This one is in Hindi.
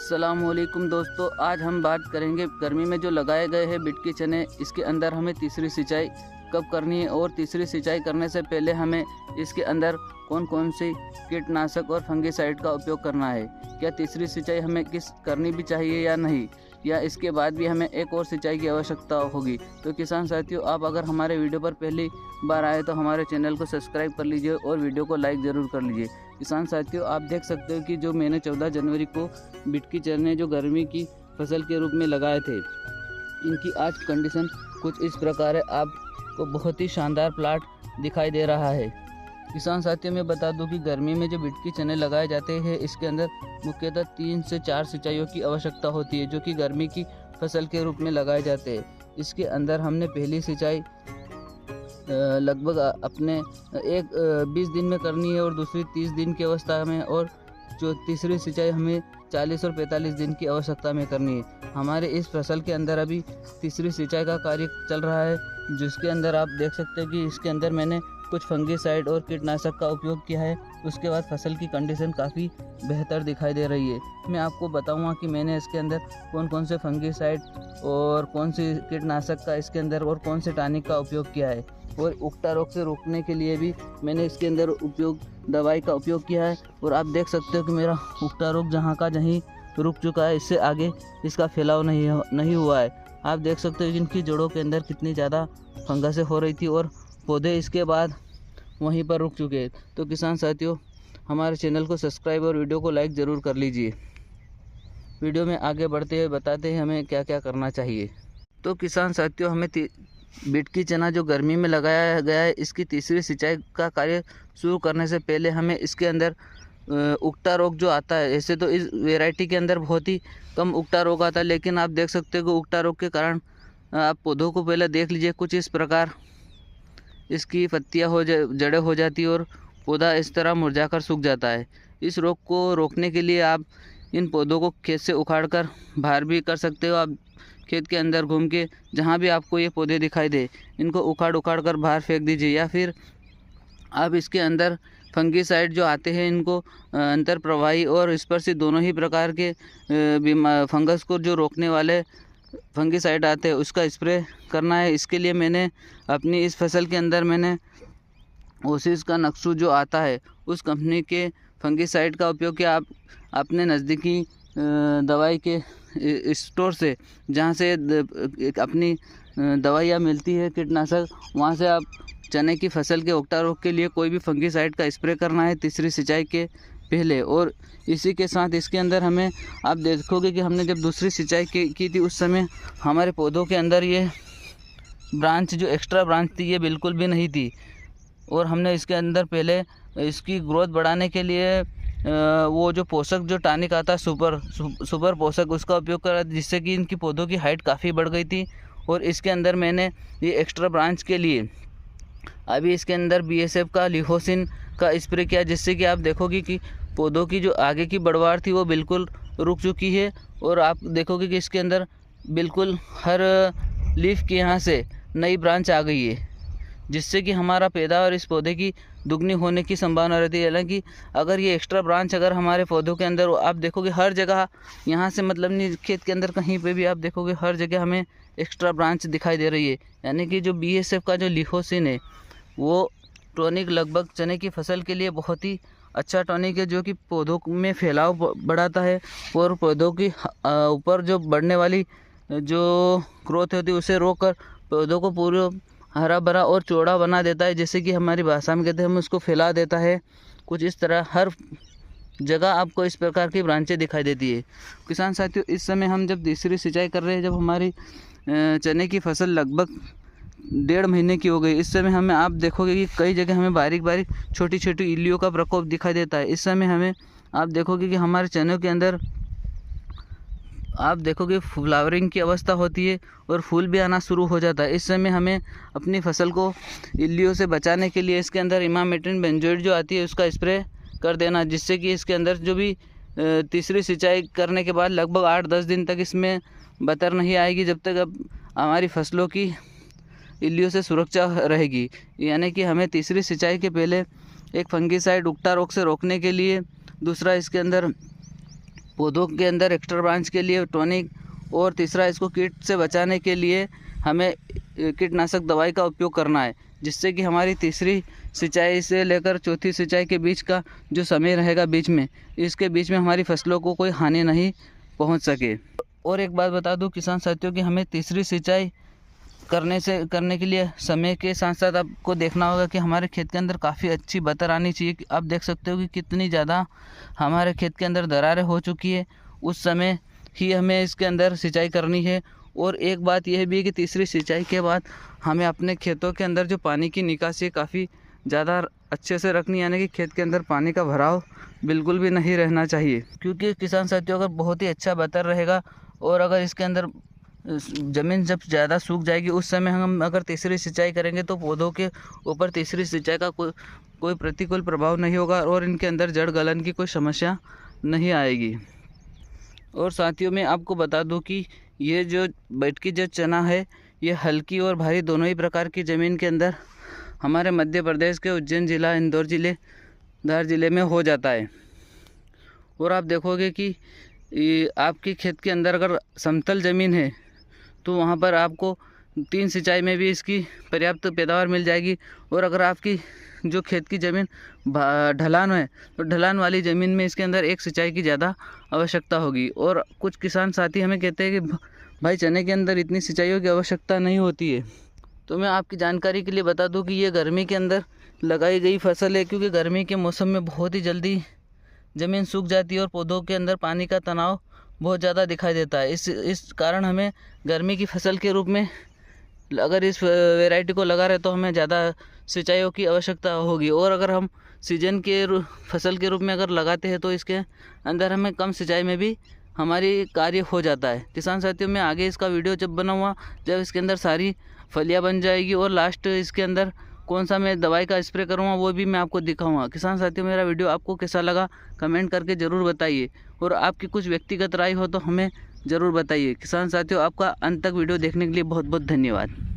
अस्सलामुअलैकुम दोस्तों, आज हम बात करेंगे गर्मी में जो लगाए गए हैं बिट के चने, इसके अंदर हमें तीसरी सिंचाई कब करनी है और तीसरी सिंचाई करने से पहले हमें इसके अंदर कौन कौन से कीटनाशक और फंगिसाइड का उपयोग करना है। क्या तीसरी सिंचाई हमें करनी भी चाहिए या नहीं, या इसके बाद भी हमें एक और सिंचाई की आवश्यकता होगी। तो किसान साथियों, आप अगर हमारे वीडियो पर पहली बार आए तो हमारे चैनल को सब्सक्राइब कर लीजिए और वीडियो को लाइक ज़रूर कर लीजिए। किसान साथियों, आप देख सकते हो कि जो मैंने 14 जनवरी को बिट की चने जो गर्मी की फसल के रूप में लगाए थे, इनकी आज कंडीशन कुछ इस प्रकार है। आपको बहुत ही शानदार प्लाट दिखाई दे रहा है। किसान साथियों, मैं बता दूं कि गर्मी में जो बिट की चने लगाए जाते हैं, इसके अंदर मुख्यतः 3 से 4 सिंचाइयों की आवश्यकता होती है, जो कि गर्मी की फसल के रूप में लगाए जाते हैं। इसके अंदर हमने पहली सिंचाई लगभग अपने 20 दिन में करनी है और दूसरी 30 दिन की अवस्था में, और जो तीसरी सिंचाई हमें 40 और 45 दिन की आवश्यकता में करनी है। हमारे इस फसल के अंदर अभी तीसरी सिंचाई का कार्य चल रहा है, जिसके अंदर आप देख सकते हैं कि इसके अंदर मैंने कुछ फंगिसाइड और कीटनाशक का उपयोग किया है। उसके बाद फसल की कंडीशन काफ़ी बेहतर दिखाई दे रही है। मैं आपको बताऊंगा कि मैंने इसके अंदर कौन कौन से फंगिसाइड और कौन सी कीटनाशक का इसके अंदर और कौन से टॉनिक का उपयोग किया है, और उकटा रोग से रोकने के लिए भी मैंने इसके अंदर दवाई का उपयोग किया है। और आप देख सकते हो कि मेरा उकटा रोग जहाँ का जहीं रुक चुका है, इससे आगे इसका फैलाव नहीं हुआ है। आप देख सकते हो कि इनकी जड़ों के अंदर कितनी ज़्यादा फंगस हो रही थी और पौधे इसके बाद वहीं पर रुक चुके हैं। तो किसान साथियों, हमारे चैनल को सब्सक्राइब और वीडियो को लाइक ज़रूर कर लीजिए। वीडियो में आगे बढ़ते हुए बताते हैं हमें क्या क्या करना चाहिए। तो किसान साथियों, हमें बिट की चना जो गर्मी में लगाया गया है, इसकी तीसरी सिंचाई का कार्य शुरू करने से पहले हमें इसके अंदर उकटा रोग जो आता है, ऐसे तो इस वैरायटी के अंदर बहुत ही कम उकटा रोग आता है, लेकिन आप देख सकते हो कि उकटा रोग के कारण आप पौधों को पहले देख लीजिए, कुछ इस प्रकार इसकी पत्तियाँ जड़ें हो जाती है और पौधा इस तरह मुरझाकर सूख जाता है। इस रोग को रोकने के लिए आप इन पौधों को खेत से उखाड़कर बाहर भी कर सकते हो। आप खेत के अंदर घूम के जहाँ भी आपको ये पौधे दिखाई दे, इनको उखाड़ कर बाहर फेंक दीजिए, या फिर आप इसके अंदर फंगिसाइड जो आते हैं, इनको अंतर प्रवाही और स्पर्शी दोनों ही प्रकार के फंगस को जो रोकने वाले फंगिसाइड आते हैं, उसका स्प्रे करना है। इसके लिए मैंने अपनी इस फसल के अंदर मैंने ओसिस का नक्सू जो आता है, उस कंपनी के फंगिसाइड का उपयोग किया। आप अपने नज़दीकी दवाई के स्टोर से, जहाँ से अपनी दवाइयाँ मिलती है कीटनाशक, वहाँ से आप चने की फसल के उकटा रोग के लिए कोई भी फंगिसाइड का स्प्रे करना है तीसरी सिंचाई के पहले। और इसी के साथ इसके अंदर हमें, आप देखोगे कि हमने जब दूसरी सिंचाई की थी, उस समय हमारे पौधों के अंदर ये ब्रांच जो एक्स्ट्रा ब्रांच थी, ये बिल्कुल भी नहीं थी। और हमने इसके अंदर पहले इसकी ग्रोथ बढ़ाने के लिए वो जो पोषक जो टॉनिक आता है, सुपर पोषक, उसका उपयोग करा, जिससे कि इनकी पौधों की हाइट काफ़ी बढ़ गई थी। और इसके अंदर मैंने ये एक्स्ट्रा ब्रांच के लिए अभी इसके अंदर BSF का लिहोसिन का स्प्रे किया, जिससे कि आप देखोगे कि पौधों की जो आगे की बढ़वार थी वो बिल्कुल रुक चुकी है। और आप देखोगे कि इसके अंदर बिल्कुल हर लीफ के यहाँ से नई ब्रांच आ गई है, जिससे कि हमारा पैदावार इस पौधे की दुगनी होने की संभावना रहती है। हालांकि अगर ये एक्स्ट्रा ब्रांच अगर हमारे पौधों के अंदर, आप देखोगे हर जगह, यहाँ से मतलब नहीं, खेत के अंदर कहीं पे भी आप देखोगे हर जगह हमें एक्स्ट्रा ब्रांच दिखाई दे रही है। यानी कि जो BSF का जो लिहोसिन है, वो टॉनिक लगभग चने की फसल के लिए बहुत ही अच्छा टॉनिक है, जो कि पौधों में फैलाव बढ़ाता है और पौधों की ऊपर जो बढ़ने वाली जो ग्रोथ होती है, उसे रोक कर पौधों को पूरे हरा भरा और चौड़ा बना देता है, जैसे कि हमारी भाषा में कहते हैं, हम उसको फैला देता है। कुछ इस तरह हर जगह आपको इस प्रकार की ब्रांचें दिखाई देती है। किसान साथियों, इस समय हम जब तीसरी सिंचाई कर रहे हैं, जब हमारी चने की फसल लगभग 1.5 महीने की हो गई, इस समय हमें, आप देखोगे कि कई जगह हमें बारीक बारीक छोटी छोटी इल्लियों का प्रकोप दिखाई देता है। इस समय हमें, आप देखोगे कि हमारे चनों के अंदर आप देखोगे फ्लावरिंग की अवस्था होती है और फूल भी आना शुरू हो जाता है। इस समय हमें अपनी फसल को इल्लियों से बचाने के लिए इसके अंदर इमामेक्टिन बेंजोएट जो आती है, उसका स्प्रे कर देना, जिससे कि इसके अंदर जो भी तीसरी सिंचाई करने के बाद लगभग 8-10 दिन तक इसमें बतर नहीं आएगी, जब तक अब हमारी फसलों की इल्लियों से सुरक्षा रहेगी। यानी कि हमें तीसरी सिंचाई के पहले एक फंगिसाइड उकटा रोग से रोकने के लिए, दूसरा इसके अंदर पौधों के अंदर एक्स्ट्रा ब्रांच के लिए टॉनिक, और तीसरा इसको कीट से बचाने के लिए हमें कीटनाशक दवाई का उपयोग करना है, जिससे कि हमारी तीसरी सिंचाई से लेकर चौथी सिंचाई के बीच का जो समय रहेगा बीच में, इसके बीच में हमारी फसलों को कोई हानि नहीं पहुंच सके। और एक बात बता दूं किसान साथियों कि हमें तीसरी सिंचाई करने के लिए समय के साथ साथ आपको देखना होगा कि हमारे खेत के अंदर काफ़ी अच्छी बतर आनी चाहिए। आप देख सकते हो कि कितनी ज़्यादा हमारे खेत के अंदर दरारें हो चुकी है, उस समय ही हमें इसके अंदर सिंचाई करनी है। और एक बात यह भी है कि तीसरी सिंचाई के बाद हमें अपने खेतों के अंदर जो पानी की निकासी काफ़ी ज़्यादा अच्छे से रखनी, यानी कि खेत के अंदर पानी का भराव बिल्कुल भी नहीं रहना चाहिए। क्योंकि किसान साथियों अगर बहुत ही अच्छा बतर रहेगा और अगर इसके अंदर ज़मीन जब ज़्यादा सूख जाएगी, उस समय हम अगर तीसरी सिंचाई करेंगे तो पौधों के ऊपर तीसरी सिंचाई का कोई प्रतिकूल प्रभाव नहीं होगा और इनके अंदर जड़ गलन की कोई समस्या नहीं आएगी। और साथियों मैं आपको बता दूं कि ये जो बैठकी जो चना है, ये हल्की और भारी दोनों ही प्रकार की ज़मीन के अंदर हमारे मध्य प्रदेश के उज्जैन ज़िला, इंदौर ज़िले, धार ज़िले में हो जाता है। और आप देखोगे कि आपके खेत के अंदर अगर समतल ज़मीन है तो वहाँ पर आपको 3 सिंचाई में भी इसकी पर्याप्त पैदावार मिल जाएगी। और अगर आपकी जो खेत की ज़मीन ढलान है तो ढलान वाली ज़मीन में इसके अंदर 1 सिंचाई की ज़्यादा आवश्यकता होगी। और कुछ किसान साथी हमें कहते हैं कि भाई चने के अंदर इतनी सिंचाइयों की आवश्यकता नहीं होती है। तो मैं आपकी जानकारी के लिए बता दूं कि ये गर्मी के अंदर लगाई गई फसल है, क्योंकि गर्मी के मौसम में बहुत ही जल्दी ज़मीन सूख जाती है और पौधों के अंदर पानी का तनाव बहुत ज़्यादा दिखाई देता है। इस कारण हमें गर्मी की फसल के रूप में अगर इस वैरायटी को लगा रहे तो हमें ज़्यादा सिंचाइयों की आवश्यकता होगी। और अगर हम सीजन के फसल के रूप में अगर लगाते हैं तो इसके अंदर हमें कम सिंचाई में भी हमारी कार्य हो जाता है। किसान साथियों मैं आगे इसका वीडियो जब बनाऊँगा, जब इसके अंदर सारी फलियाँ बन जाएगी और लास्ट इसके अंदर कौन सा मैं दवाई का स्प्रे करूँगा वो भी मैं आपको दिखाऊंगा। किसान साथियों मेरा वीडियो आपको कैसा लगा कमेंट करके ज़रूर बताइए, और आपकी कुछ व्यक्तिगत राय हो तो हमें ज़रूर बताइए। किसान साथियों आपका अंत तक वीडियो देखने के लिए बहुत बहुत धन्यवाद।